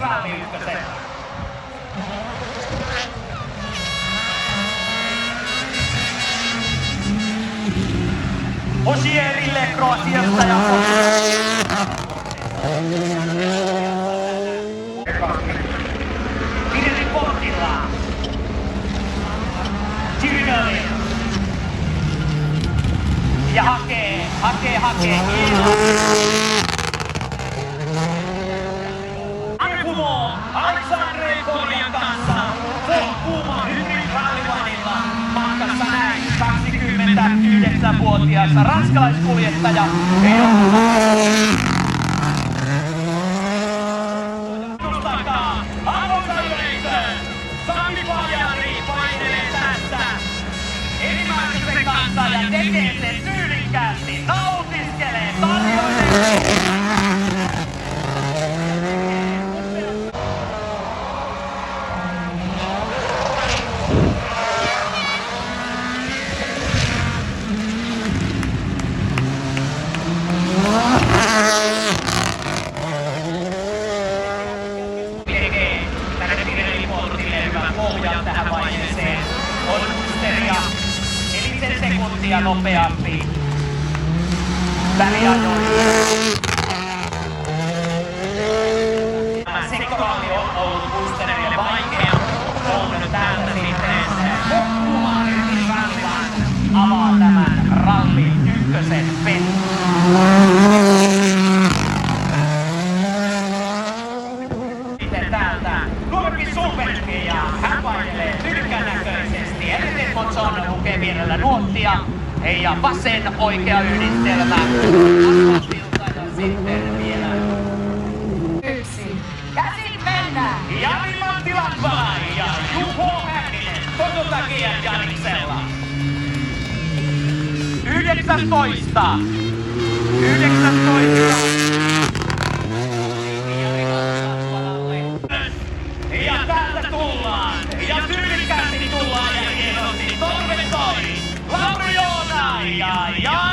Ralli ykkösen. Osierille Kroatiasta ja Pirelli portilla. Girinelli. Ja hakee. Kumo Aleksandr Korjan kanssa. Kuuma hybrid-rallivanilla. Matkassa näin 29-vuotias ranskalaiskuljettaja ei ole takaa. Arvoisa yleisö, Sami Pajari painelee tässä ensimmäisen kanssa ja tekee sen tyylikkäästi. Nautiskelee, tarjoilee. Pohjaa tähän vaiheeseen on Musteria elisen sekuntia nopeampi väliajoin. Sektoraalli on ollut Musterille vaikea. On täältä sitten Kuuma hybrid-rallivan avaa tämän rallin ykkösen pelin. Ja hän painelee tykkän näköisesti. Edelleen Monzon lukee vierellä nuottia. Ja vasen oikea yhdistelmä. Asfaltilta ja sitten vielä yksi. Ja sit mennään! Jari Matti-Latvala ja Juho Häkkinen Tototakian Janiksella. 19. Ja täältä tullaan, ja tyylikkäästi tullaan ja hienosti. Torve soi, Lauri Joona ja